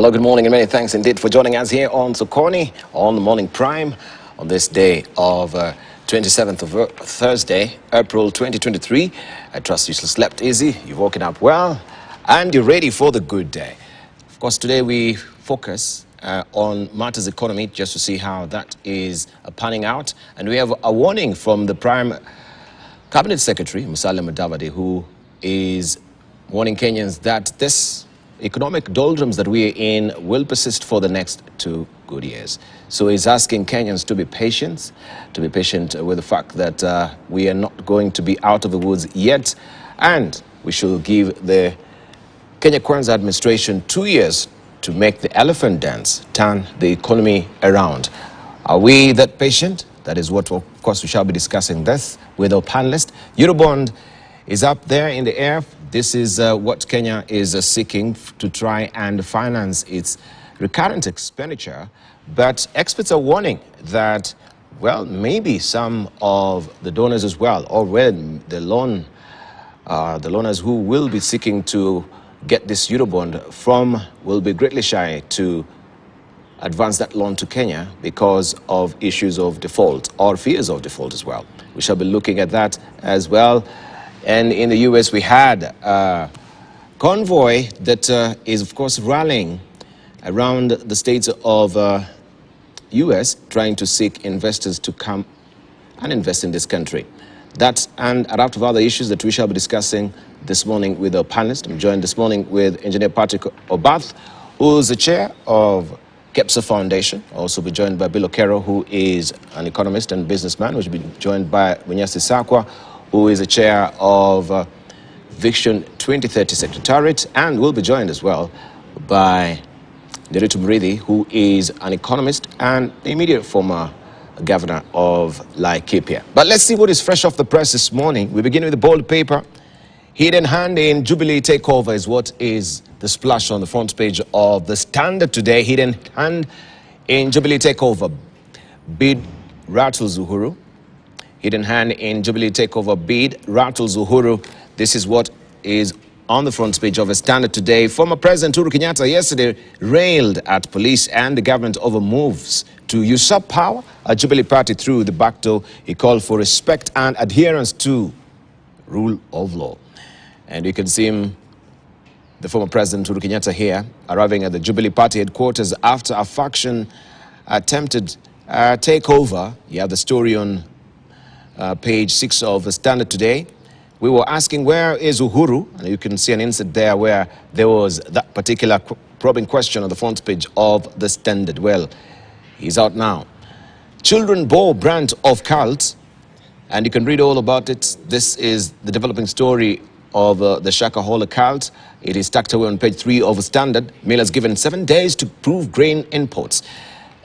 Hello, good morning, and many thanks indeed for joining us here on Sokoni on the Morning Prime on this day of 27th of Thursday, April 2023. I trust you slept easy, you've woken up well, and you're ready for the good day. Of course, today we focus on matters economy just to see how that is panning out. And we have a warning from the Prime Cabinet Secretary, Musalia Mudavadi, who is warning Kenyans that this economic doldrums that we are in will persist for the next 2 good years. So he's asking Kenyans to be patient with the fact that we are not going to be out of the woods yet, and we should give the Kenya Kwanza administration 2 years to make the elephant dance, turn the economy around. Are we that patient? That is what, of course, we shall be discussing this with our panelist. Eurobond is up there in the air. This is what Kenya is seeking to try and finance its recurrent expenditure. But experts are warning that, well, maybe some of the donors as well, or when the loaners who will be seeking to get this Eurobond from will be greatly shy to advance that loan to Kenya because of issues of default or fears of default as well. We shall be looking at that as well. And in the US, we had a convoy that is, of course, rallying around the states of US, trying to seek investors to come and invest in this country. That and a lot of other issues that we shall be discussing this morning with our panelists. I'm joined this morning with Engineer Patrick Obath, who is the chair of KEPSA Foundation. I'll also be joined by Bill Okero, who is an economist and businessman. We'll be joined by Munyasi Sakwa, who is the chair of Vision 2030 Secretariat, and we'll be joined as well by Nderitu Murithi, who is an economist and the immediate former governor of Laikipia. But let's see what is fresh off the press this morning. We begin with the bold paper. Hidden hand in Jubilee takeover is what is the splash on the front page of the Standard today. Hidden hand in Jubilee takeover. Bid rattles Uhuru. Hidden hand in Jubilee takeover bid rattles Uhuru. This is what is on the front page of a Standard today. Former President Uhuru Kenyatta yesterday railed at police and the government over moves to usurp power at Jubilee Party through the back door. He called for respect and adherence to rule of law. And you can see him, the former President Uhuru Kenyatta here, arriving at the Jubilee Party headquarters after a faction attempted takeover. You have the story on page 6 of the Standard today. We were asking, where is Uhuru? And you can see an insert there where there was that particular probing question on the front page of the Standard. Well, he's out now. Children bore brand of cult, and you can read all about it. This is the developing story of the Shakahola cult. It is tucked away on page 3 of the Standard. Millers given 7 days to prove grain imports.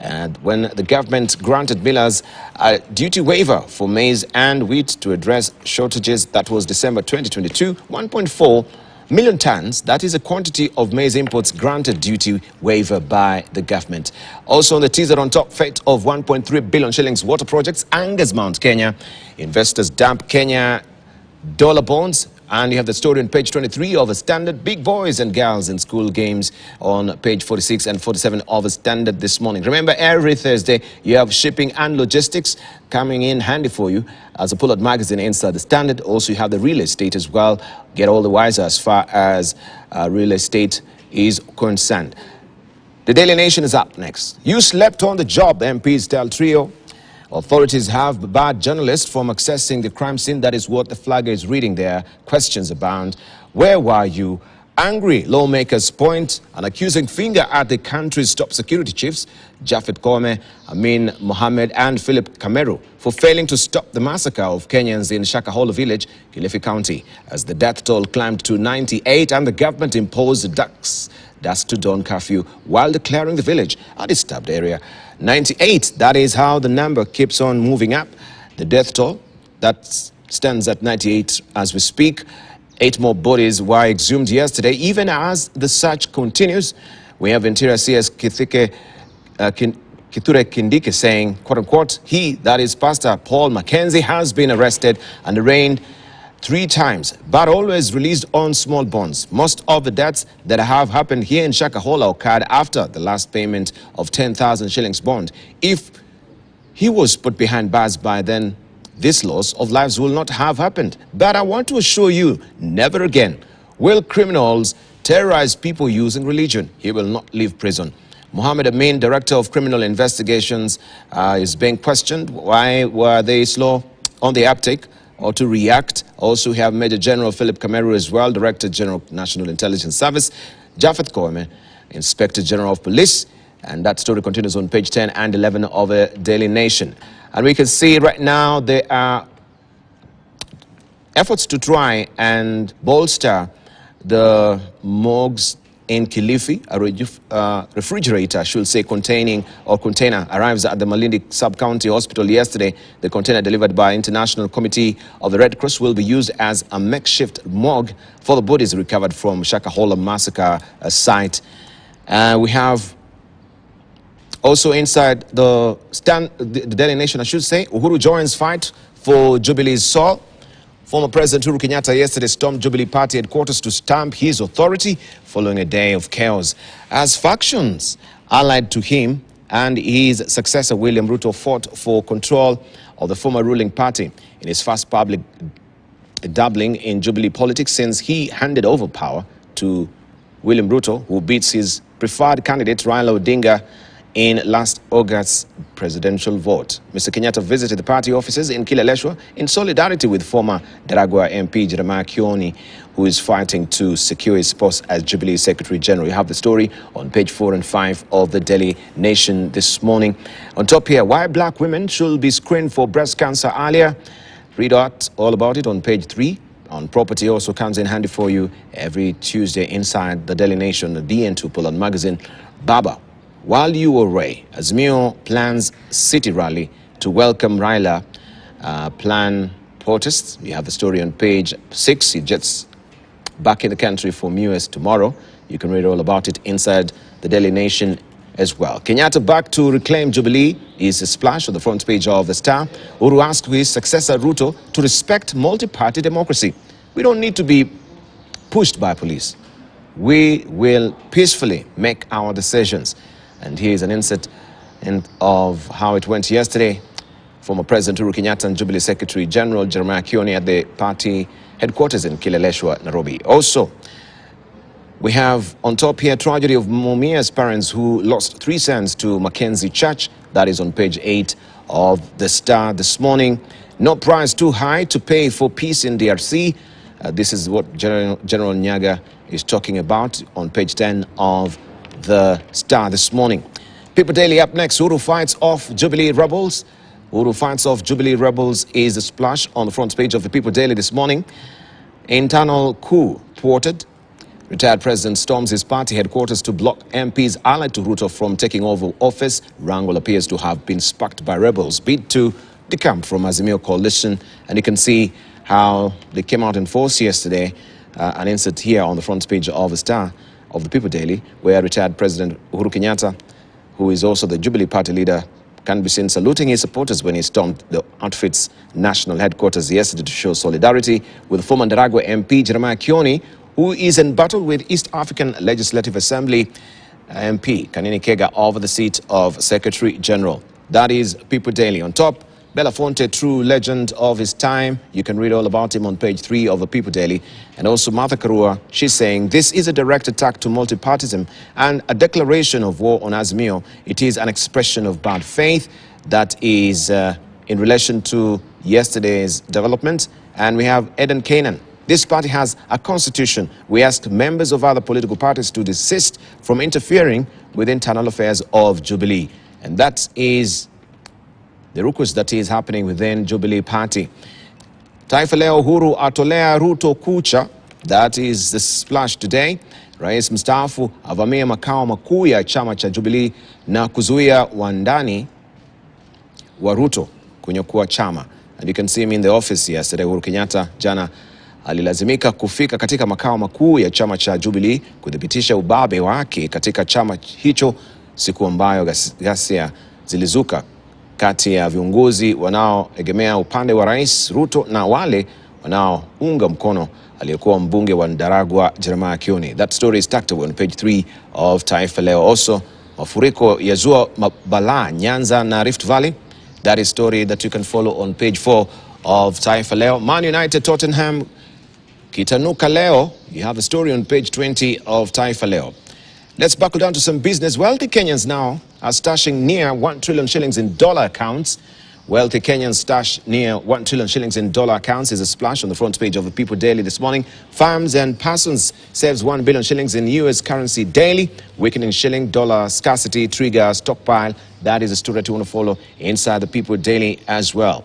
And when the government granted millers a duty waiver for maize and wheat to address shortages, that was December 2022, 1.4 million tons, that is a quantity of maize imports granted duty waiver by the government. Also on the teaser on top, fate of 1.3 billion shillings water projects angers Mount Kenya. Investors dump Kenya dollar bonds. And you have the story on page 23 of a Standard. Big boys and girls in school games on page 46 and 47 of a Standard this morning. Remember, every Thursday you have shipping and logistics coming in handy for you as a pull-out magazine inside the Standard. Also, you have the real estate as well. Get all the wiser as far as real estate is concerned. The Daily Nation is up next. You slept on the job, the MPs tell trio. Authorities have barred journalists from accessing the crime scene. That is what the flag is reading there. Questions abound. Where were you? Angry lawmakers point an accusing finger at the country's top security chiefs, Japhet Koome, Amin Mohammed and Philip Kameru, for failing to stop the massacre of Kenyans in Shakahola village, Kilifi County, as the death toll climbed to 98 and the government imposed dusk to dawn curfew while declaring the village a disturbed area. 98, that is how the number keeps on moving up. The death toll, that stands at 98 as we speak. 8 more bodies were exhumed yesterday. Even as the search continues, we have Interior CS Kithure Kindiki saying, quote unquote, he, that is Pastor Paul Mackenzie, has been arrested and arraigned 3 times, but always released on small bonds. Most of the deaths that have happened here in Shakahola occurred after the last payment of 10,000 shillings bond. If he was put behind bars by then, this loss of lives will not have happened. But I want to assure you, never again will criminals terrorize people using religion. He will not leave prison. Mohammed Amin, Director of Criminal Investigations, is being questioned. Why were they slow on the uptake or to react? Also, we have Major General Philip Kameru as well, Director General National Intelligence Service, Japheth Koome, Inspector General of Police, and that story continues on page 10 and 11 of a Daily Nation. And we can see right now there are efforts to try and bolster the morgues in Kilifi. A refrigerator, I should say, container arrives at the Malindi Sub-County Hospital yesterday. The container, delivered by International Committee of the Red Cross, will be used as a makeshift morgue for the bodies recovered from Shakahola massacre site. We have also inside the Daily Nation, I should say, Uhuru joins fight for Jubilee's soul. Former President Uhuru Kenyatta yesterday stormed Jubilee Party headquarters to stamp his authority following a day of chaos, as factions allied to him and his successor William Ruto fought for control of the former ruling party in his first public dabbling in Jubilee politics since he handed over power to William Ruto, who beats his preferred candidate Raila Odinga in last August's presidential vote. Mr. Kenyatta visited the party offices in Kileleshwa in solidarity with former Daragwa MP Jeremiah Kioni, who is fighting to secure his post as Jubilee Secretary General. You have the story on page 4 and 5 of the Daily Nation this morning. On top here, why black women should be screened for breast cancer earlier. Read out all about it on page 3. On property also comes in handy for you every Tuesday inside the Daily Nation, the DN2 Poland magazine. Baba, while you were away, Azimio plans city rally to welcome Raila, plan protests. You have the story on page 6. He jets back in the country from US tomorrow. You can read all about it inside the Daily Nation as well. Kenyatta back to reclaim Jubilee is a splash on the front page of the Star. Uhuru asked his successor Ruto to respect multi-party democracy. We don't need to be pushed by police. We will peacefully make our decisions. And here's an inset of how it went yesterday. Former President Uhuru Kenyatta and Jubilee Secretary General Jeremiah Kioni at the party headquarters in Kileleshwa, Nairobi. Also, we have on top here tragedy of Mumia's parents who lost 3 sons to Mackenzie Church. That is on page 8 of the Star this morning. No price too high to pay for peace in DRC. This is what General Nyaga is talking about on page 10 of the Star this morning. People Daily up next. Uhuru fights off Jubilee rebels. Uhuru fights off Jubilee rebels is the splash on the front page of the People Daily this morning. Internal coup thwarted. Retired president storms his party headquarters to block MPs allied to Ruto from taking over office. Wrangle appears to have been sparked by rebels bid to decamp from Azimio coalition. And you can see how they came out in force yesterday. An insert here on the front page of the Star of the People Daily, where retired President Uhuru Kenyatta, who is also the Jubilee Party leader, can be seen saluting his supporters when he stormed the outfit's national headquarters yesterday to show solidarity with former Daragwa MP Jeremiah Kioni, who is in battle with East African Legislative Assembly MP Kanini Kega over the seat of Secretary General. That is People Daily. On top, Belafonte, true legend of his time. You can read all about him on page 3 of the People Daily. And also Martha Karua, she's saying this is a direct attack to multipartyism and a declaration of war on Azimio. It is an expression of bad faith that is in relation to yesterday's development. And we have Eden Canaan. This party has a constitution. We ask members of other political parties to desist from interfering with internal affairs of Jubilee. And that is the ruckus that is happening within Jubilee Party. Taifa leo Uhuru atolea Ruto kucha. That is the splash today. Rais mstaafu avamia makao makuu ya chama cha Jubilee na kuzuia wandani wa Ruto kunyakua chama. And you can see him in the office yesterday. Uhuru Kenyatta jana alilazimika kufika katika makao makuu ya chama cha Jubilee kudhibitisha ubabe wake katika chama hicho, siku ambayo ghasia zilizuka kati ya viongozi wanaoegemea upande wa Rais Ruto na wale wanaounga mkono aliyekuwa mbunge wa Ndaragwa Jeremiah Kioni. That story is tucked away on page 3 of Taifa Leo. Also, mafuriko yazua balaa Nyanza na Rift Valley. That is story that you can follow on page 4 of Taifa Leo. Man United Tottenham kitanuka leo. You have a story on page 20 of Taifa Leo. Let's buckle down to some business. Wealthy Kenyans now are stashing near 1 trillion shillings in dollar accounts. Wealthy Kenyans stash near 1 trillion shillings in dollar accounts is a splash on the front page of the People Daily this morning. Farms and persons saves 1 billion shillings in US currency daily. Weakening shilling dollar scarcity trigger stockpile. That is a story that you want to follow inside the People Daily as well.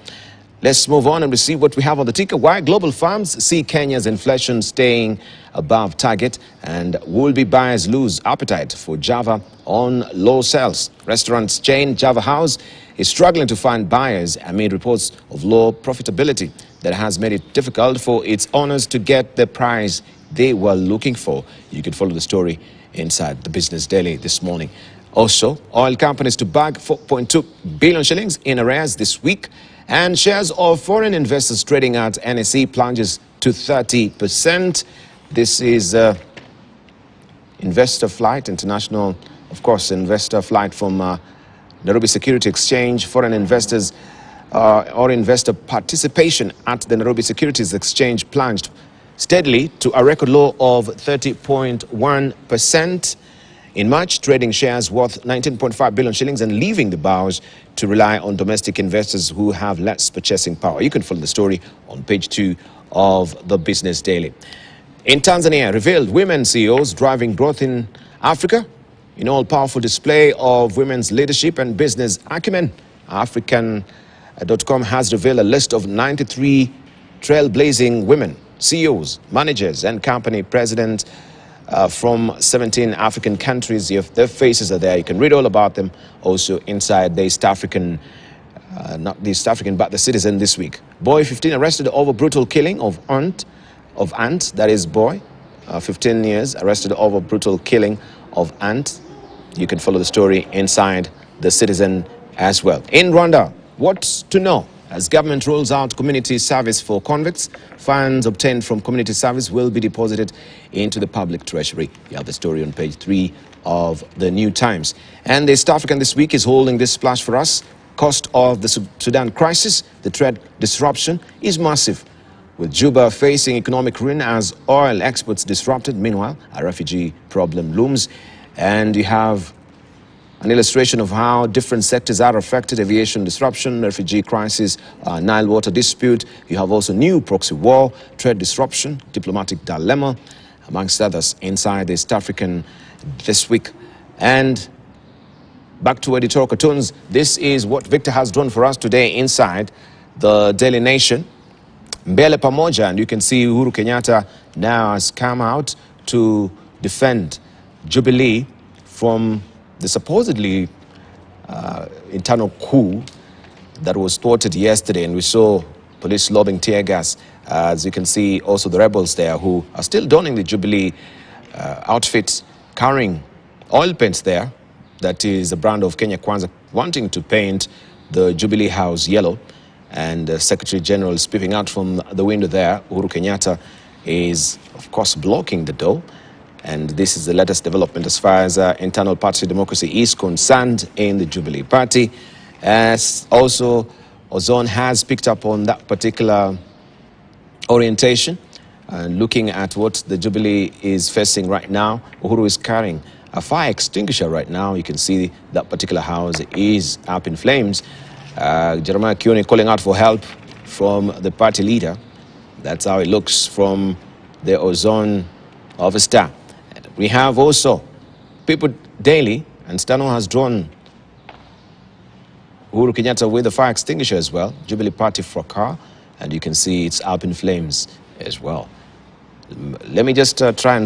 Let's move on and receive what we have on the ticker. Why global farms see Kenya's inflation staying above target, and would-be buyers lose appetite for Java on low sales. Restaurants chain Java House is struggling to find buyers amid reports of low profitability that has made it difficult for its owners to get the price they were looking for. You can follow the story inside the Business Daily this morning. Also, oil companies to bag 4.2 billion shillings in arrears this week. And shares of foreign investors trading at NSE plunges to 30%. This is investor flight, international, of course, investor flight from Nairobi Security Exchange. Foreign investors or investor participation at the Nairobi Securities Exchange plunged steadily to a record low of 30.1%. In March, trading shares worth 19.5 billion shillings and leaving the bourse to rely on domestic investors who have less purchasing power. You can follow the story on page 2 of the Business Daily. In Tanzania, revealed women CEOs driving growth in Africa. In all-powerful display of women's leadership and business acumen, African.com has revealed a list of 93 trailblazing women CEOs, managers, and company presidents from 17 African countries. Their faces are there. You can read all about them also inside the East African, not the East African, but the Citizen this week. Boy 15 arrested over brutal killing of aunt, that is boy, 15 years, arrested over brutal killing of aunt. You can follow the story inside the Citizen as well. In Rwanda, what's to know? As government rolls out community service for convicts, funds obtained from community service will be deposited into the public treasury. You have the story on page 3 of the New Times. And the East African this week is holding this splash for us. Cost of the Sudan crisis, the trade disruption is massive, with Juba facing economic ruin as oil exports disrupted. Meanwhile, a refugee problem looms. And you have an illustration of how different sectors are affected: aviation disruption, refugee crisis, Nile water dispute. You have also new proxy war, trade disruption, diplomatic dilemma, amongst others, inside the East African this week. And back to editorial cartoons. This is what Victor has drawn for us today inside the Daily Nation. Mbele pamoja, and you can see Uhuru Kenyatta now has come out to defend Jubilee from the supposedly internal coup that was thwarted yesterday, and we saw police lobbing tear gas. As you can see, also the rebels there who are still donning the Jubilee outfits, carrying oil paints there. That is a brand of Kenya Kwanza, wanting to paint the Jubilee House yellow. And the Secretary General is peeping out from the window there. Uhuru Kenyatta is, of course, blocking the door. And this is the latest development as far as internal party democracy is concerned in the Jubilee Party. As also, Ozone has picked up on that particular orientation. Looking at what the Jubilee is facing right now, Uhuru is carrying a fire extinguisher right now. You can see that particular house is up in flames. Jeremiah Kioni calling out for help from the party leader. That's how it looks from the Ozone office staff. We have also People Daily, and Stano has drawn Uhuru Kenyatta with a fire extinguisher as well. Jubilee Party for a car, and you can see it's up in flames as well. Let me just try and